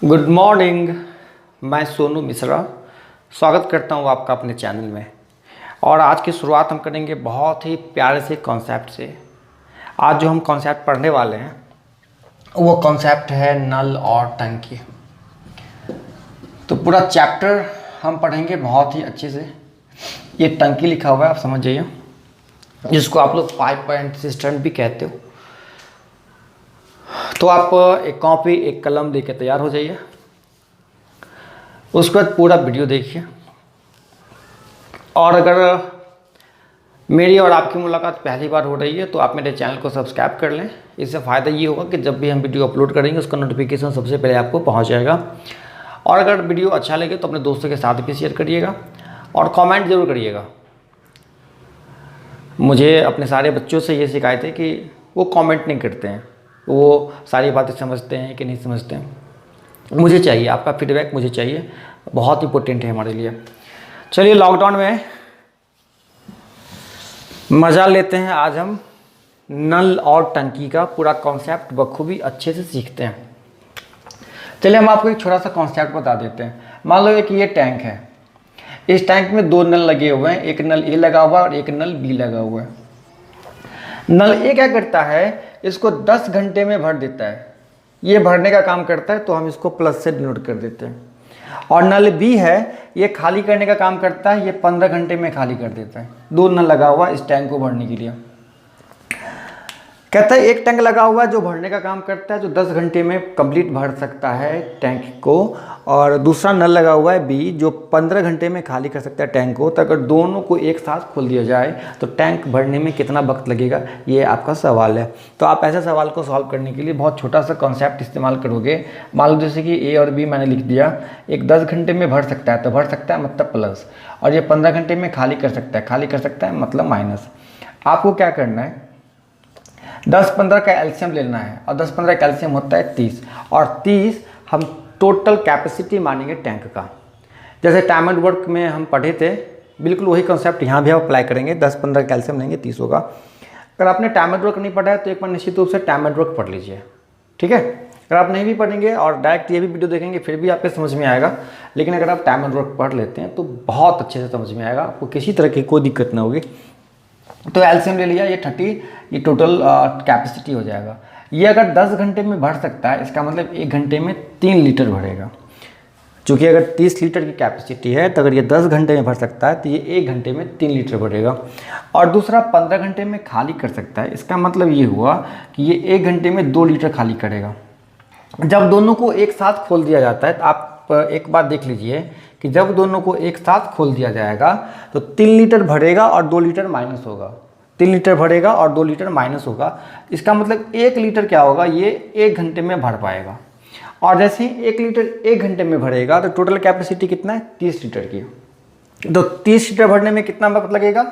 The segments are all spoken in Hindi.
Good morning. मैं सोनू मिश्रा स्वागत करता हूँ आपका अपने चैनल में। और आज की शुरुआत हम करेंगे बहुत ही प्यारे से कॉन्सेप्ट से। आज जो हम कॉन्सेप्ट पढ़ने वाले हैं वो कॉन्सेप्ट है नल और टंकी। तो पूरा चैप्टर हम पढ़ेंगे बहुत ही अच्छे से। ये टंकी लिखा हुआ है, आप समझ जाइए, जिसको आप लोग पाइप एंड सिस्टर्न भी कहते हो। तो आप एक कॉपी एक कलम लेके तैयार हो जाइए। उसके बाद पूरा वीडियो देखिए। और अगर मेरी और आपकी मुलाकात पहली बार हो रही है तो आप मेरे चैनल को सब्सक्राइब कर लें। इससे फ़ायदा ये होगा कि जब भी हम वीडियो अपलोड करेंगे उसका नोटिफिकेशन सबसे पहले आपको पहुंच जाएगा। और अगर वीडियो अच्छा लगे तो अपने दोस्तों के साथ भी शेयर करिएगा और कमेंट ज़रूर करिएगा। मुझे अपने सारे बच्चों से ये शिकायत है कि वो कमेंट नहीं करते हैं, वो सारी बातें समझते हैं कि नहीं समझते हैं। मुझे चाहिए, आपका फीडबैक मुझे चाहिए, बहुत इंपॉर्टेंट है हमारे लिए। चलिए, लॉकडाउन में मज़ा लेते हैं। आज हम नल और टंकी का पूरा कॉन्सेप्ट बखूबी अच्छे से सीखते हैं। चलिए, हम आपको एक छोटा सा कॉन्सेप्ट बता देते हैं। मान लो कि ये टैंक है। इस टैंक में दो नल लगे हुए हैं, एक नल ए लगा हुआ है और एक नल बी लगा हुआ है। नल ए क्या करता है, इसको 10 घंटे में भर देता है। ये भरने का काम करता है तो हम इसको प्लस से डिनोट कर देते हैं। और नल बी है, ये खाली करने का काम करता है, ये 15 घंटे में खाली कर देता है। दो नल लगा हुआ इस टैंक को भरने के लिए। कहता है एक टैंक लगा हुआ है जो भरने का काम करता है, जो 10 घंटे में कंप्लीट भर सकता है टैंक को। और दूसरा नल लगा हुआ है बी, जो 15 घंटे में खाली कर सकता है टैंक को। तो अगर दोनों को एक साथ खोल दिया जाए तो टैंक भरने में कितना वक्त लगेगा, ये आपका सवाल है। तो आप ऐसे सवाल को सॉल्व करने के लिए बहुत छोटा सा कॉन्सेप्ट इस्तेमाल करोगे। मान लो जैसे कि ए और बी मैंने लिख दिया। एक 10 घंटे में भर सकता है तो भर सकता है मतलब प्लस, और ये 15 घंटे में खाली कर सकता है, खाली कर सकता है मतलब माइनस। आपको क्या करना है, 10-15 का एलसीएम लेना है। और 10-15 का एलसीएम होता है 30, और 30 हम टोटल कैपेसिटी मानेंगे टैंक का। जैसे टाइम एंड वर्क में हम पढ़े थे, बिल्कुल वही कॉन्सेप्ट यहाँ भी हम अप्लाई करेंगे। 10-15 का एलसीएम लेंगे, 30 होगा। अगर आपने टाइम एंड वर्क नहीं पढ़ा है तो एक बार निश्चित रूप से टाइम एंड वर्क पढ़ लीजिए, ठीक है। अगर आप नहीं भी पढ़ेंगे और डायरेक्ट ये भी वीडियो देखेंगे फिर भी आपके समझ में आएगा। लेकिन अगर आप टाइम एंड वर्क पढ़ लेते हैं तो बहुत अच्छे से समझ में आएगा, आपको किसी तरह की कोई दिक्कत ना होगी। तो एलसीएम ले लिया, ये 30, ये टोटल कैपेसिटी हो जाएगा। ये अगर 10 घंटे में भर सकता है, इसका मतलब 1 घंटे में 3 लीटर भरेगा। चूँकि अगर 30 लीटर की कैपेसिटी है तो अगर ये 10 घंटे में भर सकता है तो ये 1 घंटे में 3 लीटर भरेगा। और दूसरा 15 घंटे में खाली कर सकता है, इसका मतलब ये हुआ कि ये 1 घंटे में 2 लीटर खाली करेगा। जब दोनों को एक साथ खोल दिया जाता है तो आप एक बात देख लीजिए कि जब दोनों को एक साथ खोल दिया जाएगा तो 3 लीटर भरेगा और 2 लीटर माइनस होगा। 3 लीटर भरेगा और 2 लीटर माइनस होगा। इसका मतलब 1 लीटर क्या होगा, ये 1 घंटे में भर पाएगा। और जैसे ही 1 लीटर 1 घंटे में भरेगा तो टोटल कैपेसिटी कितना है, 30 लीटर की। तो 30 लीटर भरने में कितना वक्त लगेगा,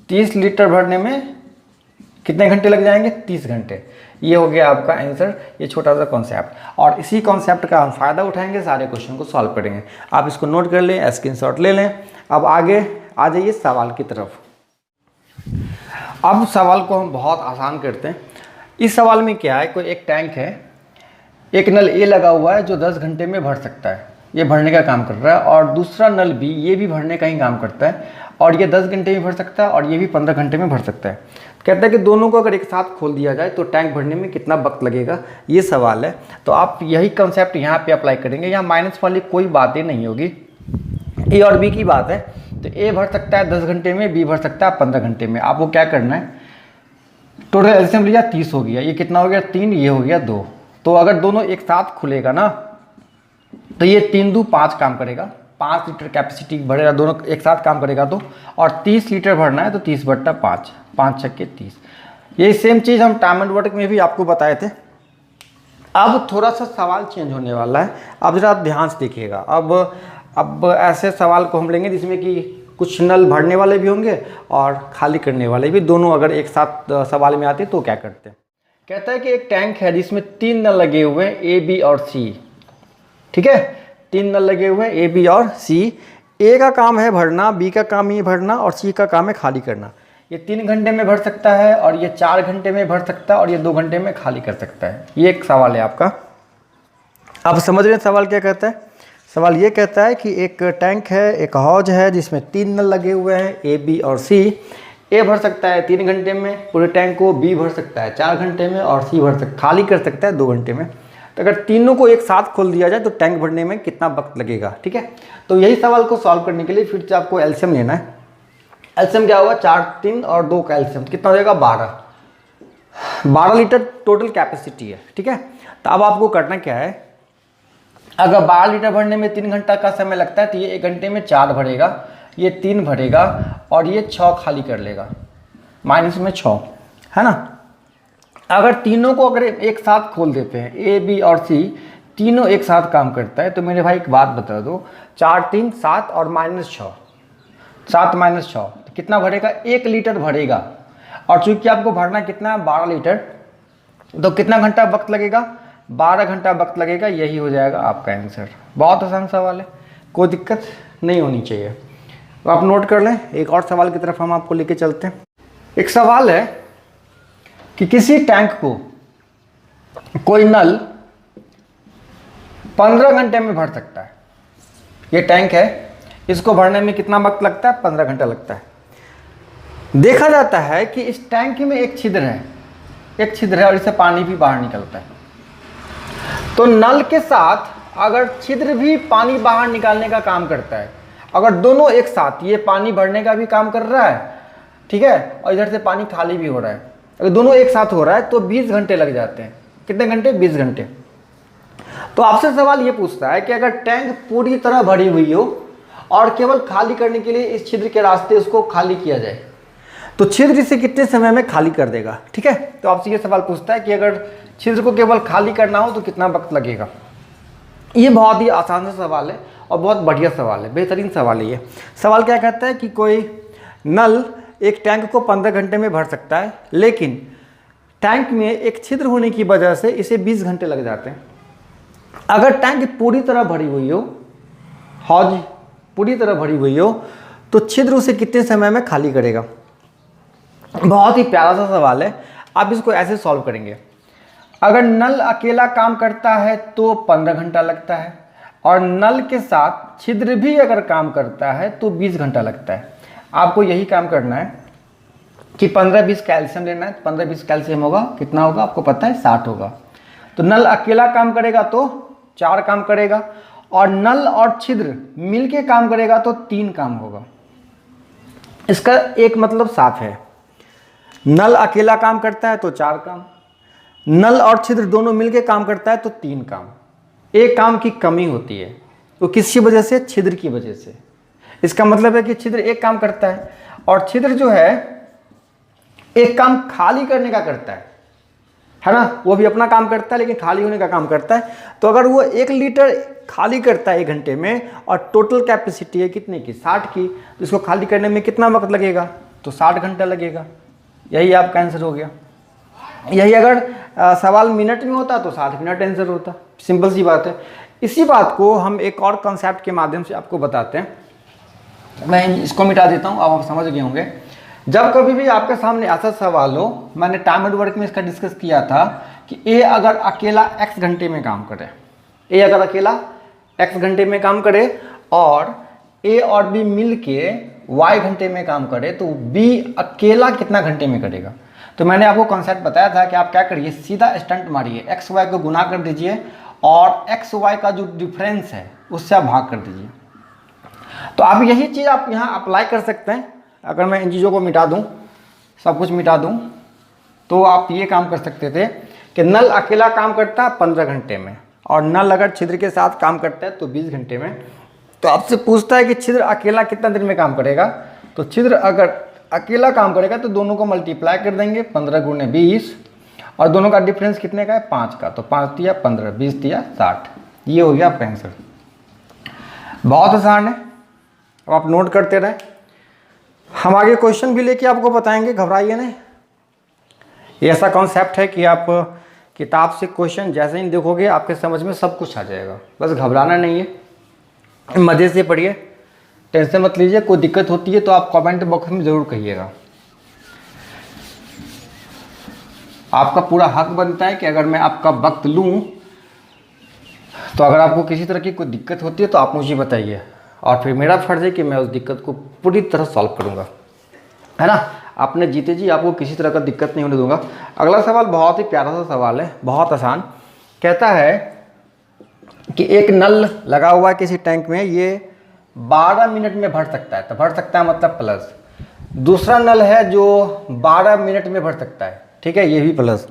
30 लीटर भरने में कितने घंटे लग जाएंगे, 30 घंटे। ये हो गया आपका आंसर, ये छोटा सा कॉन्सेप्ट। और इसी कॉन्सेप्ट का हम फ़ायदा उठाएंगे, सारे क्वेश्चन को सॉल्व करेंगे। आप इसको नोट कर लें, स्क्रीनशॉट ले लें। अब आगे आ जाइए सवाल की तरफ। अब सवाल को हम बहुत आसान करते हैं। इस सवाल में क्या है, कोई एक टैंक है, एक नल ए लगा हुआ है जो 10 घंटे में भर सकता है, ये भरने का काम कर रहा है। और दूसरा नल बी, ये भी भरने का ही काम करता है, और ये 10 घंटे में भर सकता है और ये भी 15 घंटे में भर सकता है। कहता है कि दोनों को अगर एक साथ खोल दिया जाए तो टैंक भरने में कितना वक्त लगेगा, ये सवाल है। तो आप यही कंसेप्ट यहाँ पे अप्लाई करेंगे। यहाँ माइनस वाली कोई बातें नहीं होगी, ए और बी की बात है। तो ए भर सकता है 10 घंटे में, बी भर सकता है 15 घंटे में। आपको क्या करना है, टोटल एलसीएम लिया 30 हो गया, ये कितना हो गया 3, ये हो गया 2। तो अगर दोनों एक साथ खुलेगा ना तो ये 3 दूँ 5 काम करेगा, 5 लीटर कैपेसिटी भरेगा, दोनों एक साथ काम करेगा तो। और 30 लीटर भरना है तो 30/5, 5 छक्के 30। ये सेम चीज़ हम टाइम एंड वर्क में भी आपको बताए थे। अब थोड़ा सा सवाल चेंज होने वाला है, अब जरा ध्यान से देखिएगा। अब ऐसे सवाल को हम लेंगे जिसमें कि कुछ नल भरने वाले भी होंगे और खाली करने वाले भी, दोनों अगर एक साथ सवाल में आते तो क्या करते हैं। कहता है कि एक टैंक है जिसमें 3 नल लगे हुए हैं, ए बी और सी, ठीक है। 3 नल लगे हुए हैं, ए बी और सी। ए का काम है भरना, बी का काम ये भरना, और सी का काम है खाली करना। ये 3 घंटे में भर सकता है, और ये 4 घंटे में भर सकता है, और ये 2 घंटे में खाली कर सकता है। ये एक सवाल है आपका। आप समझ रहे हैं सवाल क्या कहता है? सवाल ये कहता है कि एक टैंक है, एक हौज है जिसमें 3 नल लगे हुए हैं, ए, बी और सी। ए भर सकता है 3 घंटे में पूरे टैंक को, बी भर सकता है 4 घंटे में और सी खाली कर सकता है 2 घंटे में। तो अगर तीनों को एक साथ खोल दिया जाए तो टैंक भरने में कितना वक्त लगेगा? ठीक है, तो यही सवाल को सॉल्व करने के लिए फिर से आपको एलसीएम लेना है। एलसीएम क्या होगा? 4, 3 और 2 का एलसीएम कितना हो जाएगा? 12 लीटर टोटल कैपेसिटी है। ठीक है, तो अब आपको करना क्या है, अगर 12 लीटर भरने में 3 घंटा का समय लगता है तो ये 1 घंटे में 4 भरेगा, ये 3 भरेगा और ये 6 खाली कर लेगा, माइनस में 6, है ना। अगर तीनों को अगर एक साथ खोल देते हैं, ए, बी और सी तीनों एक साथ काम करता है, तो मेरे भाई एक बात बता दो, 4, 3, 7 और -6, 7 - 6 तो कितना भरेगा? 1 लीटर भरेगा। और चूंकि आपको भरना कितना है? 12 लीटर, तो कितना घंटा वक्त लगेगा? 12 घंटा वक्त लगेगा। यही हो जाएगा आपका आंसर। बहुत आसान सवाल है, कोई दिक्कत नहीं होनी चाहिए। तो आप नोट कर लें। एक और सवाल की तरफ हम आपको लेके चलते हैं। एक सवाल है कि किसी टैंक को कोई नल 15 घंटे में भर सकता है। ये टैंक है, इसको भरने में कितना वक्त लगता है? 15 घंटा लगता है। देखा जाता है कि इस टैंक में एक छिद्र है, और इससे पानी भी बाहर निकलता है। तो नल के साथ अगर छिद्र भी पानी बाहर निकालने का काम करता है, अगर दोनों एक साथ, ये पानी भरने का भी काम कर रहा है, ठीक है, और इधर से पानी खाली भी हो रहा है, अगर दोनों एक साथ हो रहा है तो 20 घंटे लग जाते हैं। कितने घंटे? 20 घंटे। तो आपसे सवाल ये पूछता है कि अगर टैंक पूरी तरह भरी हुई हो और केवल खाली करने के लिए इस छिद्र के रास्ते उसको खाली किया जाए, तो छिद्र इसे कितने समय में खाली कर देगा? ठीक है, तो आपसे ये सवाल पूछता है कि अगर छिद्र को केवल खाली करना हो तो कितना वक्त लगेगा। ये बहुत ही आसान सा सवाल है और बहुत बढ़िया सवाल है, बेहतरीन सवाल है ये। सवाल क्या कहता है कि कोई नल एक टैंक को 15 घंटे में भर सकता है, लेकिन टैंक में एक छिद्र होने की वजह से इसे 20 घंटे लग जाते हैं। अगर टैंक पूरी तरह भरी हुई हो, हौज पूरी तरह भरी हुई हो, तो छिद्र उसे कितने समय में खाली करेगा? बहुत ही प्यारा सा सवाल है। आप इसको ऐसे सॉल्व करेंगे, अगर नल अकेला काम करता है तो 15 घंटा लगता है, और नल के साथ छिद्र भी अगर काम करता है तो 20 घंटा लगता है। आपको यही काम करना है कि 15-20 कैल्शियम लेना है। 15-20 कैल्शियम होगा, कितना होगा आपको पता है? 60 होगा। तो नल अकेला काम करेगा तो 4 काम करेगा, और नल और छिद्र मिलके काम करेगा तो 3 काम होगा। इसका एक मतलब साफ है, नल अकेला काम करता है तो 4 काम, नल और छिद्र दोनों मिलके काम करता है तो 3 काम। एक काम की कमी होती है, तो किसकी वजह से? छिद्र की वजह से। इसका मतलब है कि छिद्र एक काम करता है और छिद्र जो है एक काम खाली करने का करता है ना, वो भी अपना काम करता है लेकिन खाली होने का काम करता है। तो अगर वो 1 लीटर खाली करता है 1 घंटे में और टोटल कैपेसिटी है कितने की? 60 की, तो इसको खाली करने में कितना वक्त लगेगा? तो 60 घंटा लगेगा। यही आपका आंसर हो गया। यही अगर सवाल मिनट में होता तो 60 मिनट आंसर होता। सिंपल सी बात है। इसी बात को हम एक और कॉन्सेप्ट के माध्यम से आपको बताते हैं। मैं इसको मिटा देता हूँ, अब आप समझ गए होंगे। जब कभी भी आपके सामने ऐसा सवाल हो, मैंने टाइम एंड वर्क में इसका डिस्कस किया था कि ए अगर अकेला x घंटे में काम करे, ए अगर अकेला x घंटे में काम करे और ए और बी मिल के y घंटे में काम करे, तो b अकेला कितना घंटे में करेगा? तो मैंने आपको कॉन्सेप्ट बताया था कि आप क्या करिए, सीधा स्टंट मारिए, एक्स वाई को गुना कर दीजिए और एक्स वाई का जो डिफरेंस है उससे आप भाग कर दीजिए। तो आप यही चीज़ आप यहाँ अप्लाई कर सकते हैं। अगर मैं इन चीज़ों को मिटा दूँ, सब कुछ मिटा दूँ, तो आप ये काम कर सकते थे कि नल अकेला काम करता है 15 घंटे में, और नल अगर छिद्र के साथ काम करता है तो 20 घंटे में। तो आपसे पूछता है कि छिद्र अकेला कितना दिन में काम करेगा, तो छिद्र अगर अकेला काम करेगा तो दोनों को मल्टीप्लाई कर देंगे, 15 × 20, और दोनों का डिफरेंस कितने का है? 5 का। तो 5 तिया 15, 20 तिया 60। ये हो गया आपका आंसर। बहुत आसान है, अब आप नोट करते रहे। हम आगे क्वेश्चन भी लेके आपको बताएंगे, घबराइए नहीं। ये ऐसा कॉन्सेप्ट है कि आप किताब से क्वेश्चन जैसे ही देखोगे आपके समझ में सब कुछ आ जाएगा। बस घबराना नहीं है, मज़े से पढ़िए, टेंशन मत लीजिए। कोई दिक्कत होती है तो आप कमेंट बॉक्स में ज़रूर कहिएगा। आपका पूरा हक बनता है कि अगर मैं आपका वक्त लूँ तो अगर आपको किसी तरह की कोई दिक्कत होती है तो आप मुझे बताइए, और फिर मेरा फर्ज है कि मैं उस दिक्कत को पूरी तरह सॉल्व करूँगा, है ना। आपने जीते जी, आपको किसी तरह का दिक्कत नहीं होने दूंगा। अगला सवाल बहुत ही प्यारा सा सवाल है, बहुत आसान। कहता है कि एक नल लगा हुआ है किसी टैंक में, ये 12 मिनट में भर सकता है, तो भर सकता है मतलब प्लस। दूसरा नल है जो 12 मिनट में भर सकता है, ठीक है, ये भी प्लस।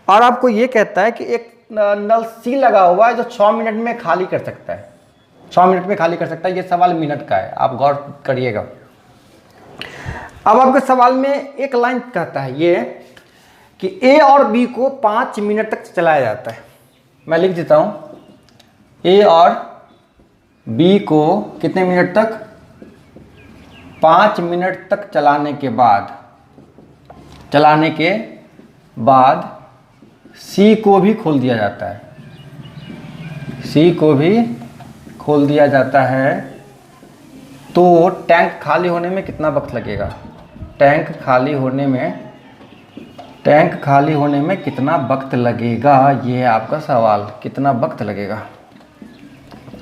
और आपको ये कहता है कि एक नल सी लगा हुआ है जो 6 मिनट में खाली कर सकता है, 6 मिनट में खाली कर सकता है। ये सवाल मिनट का है, आप गौर करिएगा। अब आपके सवाल में एक लाइन कहता है ये कि ए और बी को 5 मिनट तक चलाया जाता है। मैं लिख देता हूँ, ए और बी को कितने मिनट तक, 5 मिनट तक चलाने के बाद सी को भी खोल दिया जाता है, सी को भी खोल दिया जाता है। तो टैंक खाली होने में कितना वक्त लगेगा, टैंक खाली होने में कितना वक्त लगेगा, ये है आपका सवाल, कितना वक्त लगेगा।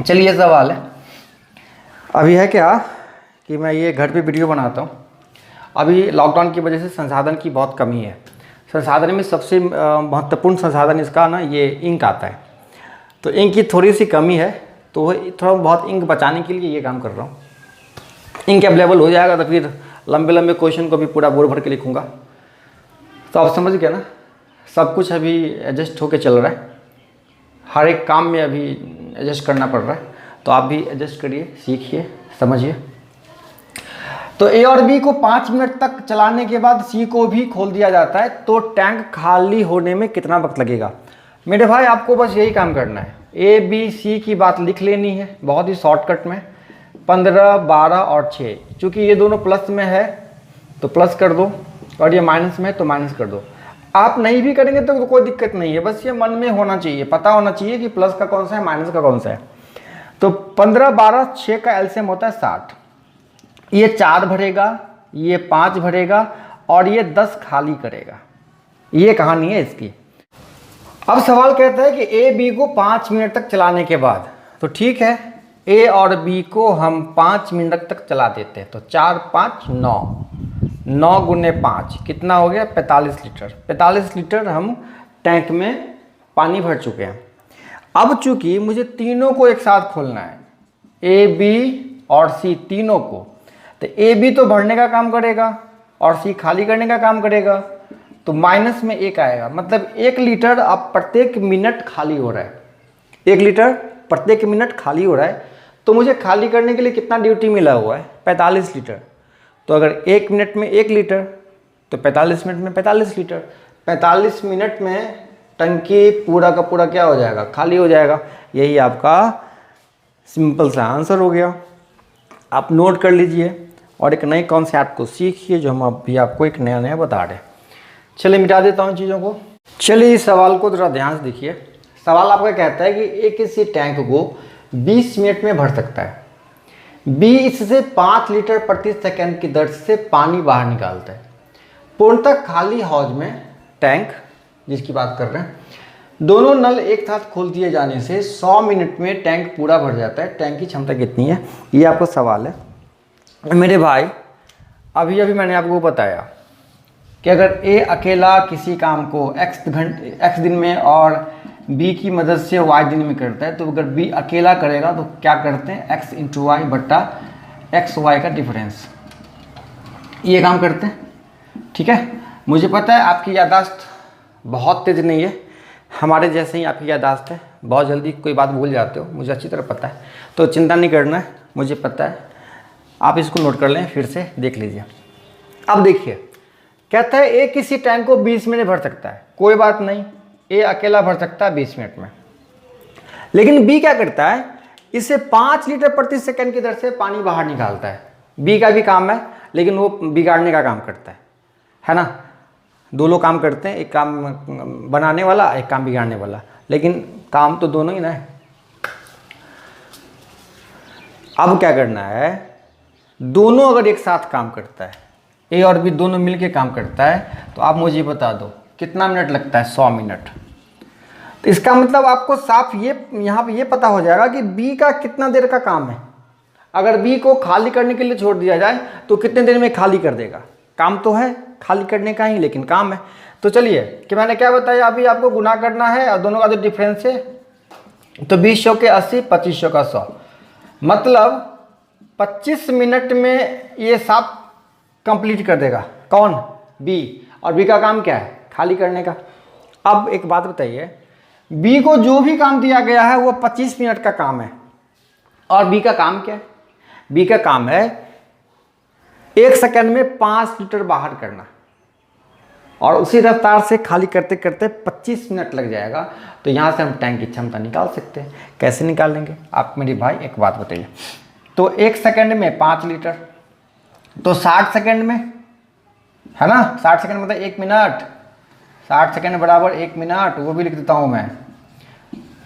चलिए सवाल है, अभी है क्या कि मैं ये घर पे वीडियो बनाता हूँ। अभी लॉकडाउन की वजह से संसाधन की बहुत कमी है। संसाधन में सबसे महत्वपूर्ण संसाधन इसका ना ये इंक आता है, तो इंक की थोड़ी सी कमी है, तो थोड़ा बहुत इंक बचाने के लिए ये काम कर रहा हूँ। इंक अवेलेबल हो जाएगा तो फिर लंबे लंबे क्वेश्चन को भी पूरा बोर्ड भर के लिखूँगा। तो आप समझ गए ना, सब कुछ अभी एडजस्ट होके चल रहा है, हर एक काम में अभी एडजस्ट करना पड़ रहा है, तो आप भी एडजस्ट करिए, सीखिए, समझिए। तो ए और बी को 5 मिनट तक चलाने के बाद सी को भी खोल दिया जाता है, तो टैंक खाली होने में कितना वक्त लगेगा। मेरे भाई आपको बस यही काम करना है, ए बी सी की बात लिख लेनी है बहुत ही शॉर्टकट में, 15, 12 और 6। चूँकि ये दोनों प्लस में है तो प्लस कर दो, और ये माइनस में है तो माइनस कर दो। आप नहीं भी करेंगे तो कोई दिक्कत नहीं है, बस ये मन में होना चाहिए, पता होना चाहिए कि प्लस का कौन सा है, माइनस का कौन सा है। तो 15, 12, 6 का एलसीएम होता है 60। ये 4 भरेगा, ये 5 भरेगा और ये 10 खाली करेगा। ये कहानी है इसकी। अब सवाल कहता है कि ए बी को 5 मिनट तक चलाने के बाद, तो ठीक है, ए और बी को हम 5 मिनट तक चला देते हैं। तो 4, 5, 9, 9 गुने 5 कितना हो गया, 45 लीटर। 45 लीटर हम टैंक में पानी भर चुके हैं। अब चूंकि मुझे तीनों को एक साथ खोलना है, ए बी और सी तीनों को, तो ए बी तो भरने का काम करेगा और सी खाली करने का काम करेगा, तो माइनस में 1 आएगा। मतलब 1 लीटर अब प्रत्येक मिनट खाली हो रहा है, 1 लीटर प्रत्येक मिनट खाली हो रहा है। तो मुझे खाली करने के लिए कितना ड्यूटी मिला हुआ है, 45 लीटर। तो अगर 1 मिनट में 1 लीटर तो 45 मिनट में 45 लीटर, 45 मिनट में टंकी पूरा का पूरा क्या हो जाएगा, खाली हो जाएगा। यही आपका सिंपल सा आंसर हो गया। आप नोट कर लीजिए और एक नए कॉन्सेप्ट को सीखिए जो हम अभी आपको एक नया नया बता रहे हैं। चलिए मिटा देता हूँ चीज़ों को। चलिए इस सवाल को ज़रा ध्यान से देखिए। सवाल आपका कहता है कि एक किसी टैंक को 20 मिनट में भर सकता है, बी इससे 5 लीटर प्रति सेकंड की दर से पानी बाहर निकालता है। पूर्णतः खाली हौज में टैंक जिसकी बात कर रहे हैं, दोनों नल एक साथ खोल दिए जाने से 100 मिनट में टैंक पूरा भर जाता है। टैंक की क्षमता कितनी है, ये आपका सवाल है। मेरे भाई अभी मैंने आपको बताया कि अगर ए अकेला किसी काम को x दिन में और बी की मदद से y दिन में करता है, तो अगर बी अकेला करेगा तो क्या करते हैं, x इंटू वाई बट्टा एक्स वाई का डिफरेंस, ये काम करते हैं। ठीक है, मुझे पता है आपकी याददाश्त बहुत तेज़ नहीं है, हमारे जैसे ही आपकी याददाश्त है, बहुत जल्दी कोई बात भूल जाते हो, मुझे अच्छी तरह पता है। तो चिंता नहीं करना है, मुझे पता है, आप इसको नोट कर लें, फिर से देख लीजिए। अब देखिए, कहता है ए किसी टैंक को 20 मिनट भर सकता है, कोई बात नहीं, ए अकेला भर सकता है 20 मिनट में। लेकिन बी क्या करता है, इसे 5 लीटर प्रति सेकंड की दर से पानी बाहर निकालता है। बी का भी काम है, लेकिन वो बिगाड़ने का काम करता है ना। दो लोग काम करते हैं, एक काम बनाने वाला, एक काम बिगाड़ने वाला, लेकिन काम तो दोनों ही ना है। अब क्या करना है, दोनों अगर एक साथ काम करता है, ए और बी दोनों मिलके काम करता है, तो आप मुझे बता दो कितना मिनट लगता है, 100 मिनट। तो इसका मतलब आपको साफ ये यहाँ पे ये पता हो जाएगा कि बी का कितना देर का काम है। अगर बी को खाली करने के लिए छोड़ दिया जाए तो कितने देर में खाली कर देगा। काम तो है खाली करने का ही, लेकिन काम है। तो चलिए कि मैंने क्या बताया, अभी आपको गुना करना है और दोनों का जो डिफरेंस है, तो 20 100 के 80, 25 100 का 100, मतलब 25 मिनट में ये साफ कंप्लीट कर देगा। कौन? बी। और बी का काम क्या है? खाली करने का। अब एक बात बताइए, बी को जो भी काम दिया गया है वो 25 मिनट का काम है, और बी का काम क्या है? बी का काम है 1 सेकंड में 5 लीटर बाहर करना, और उसी रफ्तार से खाली करते करते 25 मिनट लग जाएगा। तो यहाँ से हम टैंक की क्षमता निकाल सकते हैं। कैसे निकालेंगे आप मेरे भाई, एक बात बताइए। तो 1 सेकंड में 5 लीटर, तो 60 सेकंड में, है ना, 60 सेकंड मतलब 1 मिनट, 60 सेकंड बराबर 1 मिनट, वो भी लिख देता हूँ मैं,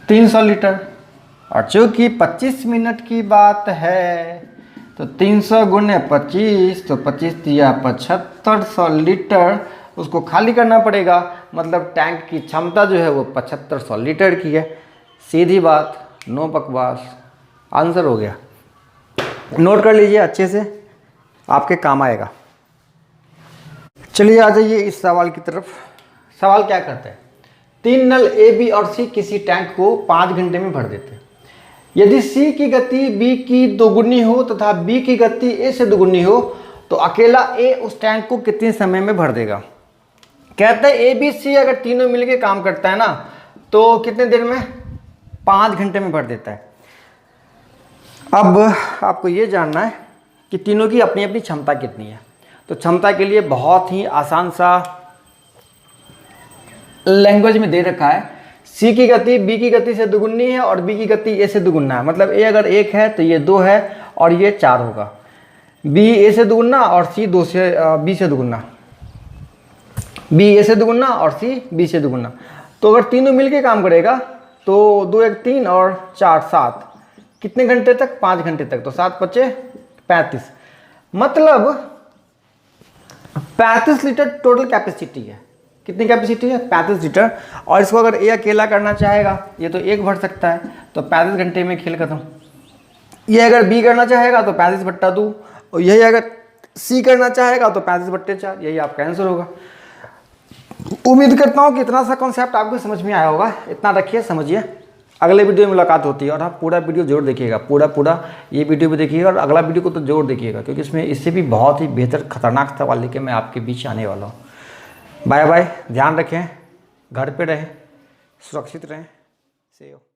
300 लीटर। और चूँकि 25 मिनट की बात है तो 300 गुने 25, तो 25 दिया 7500 लीटर, उसको खाली करना पड़ेगा। मतलब टैंक की क्षमता जो है वो 7500 लीटर की है। सीधी बात, नो बकवास, आंसर हो गया। नोट कर लीजिए अच्छे से, आपके काम आएगा। चलिए आ जाइए इस सवाल की तरफ। सवाल क्या कहते हैं, 3 नल ए, बी और सी किसी टैंक को 5 घंटे में भर देते हैं। यदि सी की गति बी की दोगुनी हो तथा बी की गति ए से दोगुनी हो तो अकेला ए उस टैंक को कितने समय में भर देगा। कहते हैं ए बी सी अगर तीनों मिलके काम करता है ना तो कितने देर में? 5 घंटे में भर देता है। अब आपको ये जानना है कि तीनों की अपनी अपनी क्षमता कितनी है। तो क्षमता के लिए बहुत ही आसान सा लैंग्वेज में दे रखा है। सी की गति बी की गति से दुगुनी है और बी की गति ए से दुगुना है। मतलब ए अगर 1 है तो ये 2 है और ये 4 होगा। बी ए से दुगुना और सी बी से दुगुना, बी ए से दुगुना और सी बी से दुगुना। तो अगर तीनों मिलके काम करेगा तो 2 1 3 और 4 7, कितने घंटे तक? 5 घंटे तक। तो 7 5 35, मतलब 35 लीटर टोटल कैपेसिटी है। कितनी कैपेसिटी है? 35 लीटर। और इसको अगर ए अकेला करना चाहेगा, ये तो 1 भर सकता है, तो 35 घंटे में खेल खत्म। ये अगर बी करना चाहेगा तो 35/2, और यही अगर सी करना चाहेगा तो 35/4। यही आपका आंसर होगा। उम्मीद करता हूँ कि इतना सा कॉन्सेप्ट आपको समझ में आया होगा। इतना रखिए, समझिए। अगले वीडियो में मुलाकात होती है, और आप पूरा वीडियो जरूर देखिएगा। पूरा ये वीडियो भी देखिएगा और अगला वीडियो को तो जरूर देखिएगा, क्योंकि इसमें इससे भी बहुत ही बेहतर खतरनाक सवाल लेके मैं आपके बीच आने वाला हूँ। बाय बाय, ध्यान रखें, घर पे रहें, सुरक्षित रहें। See you.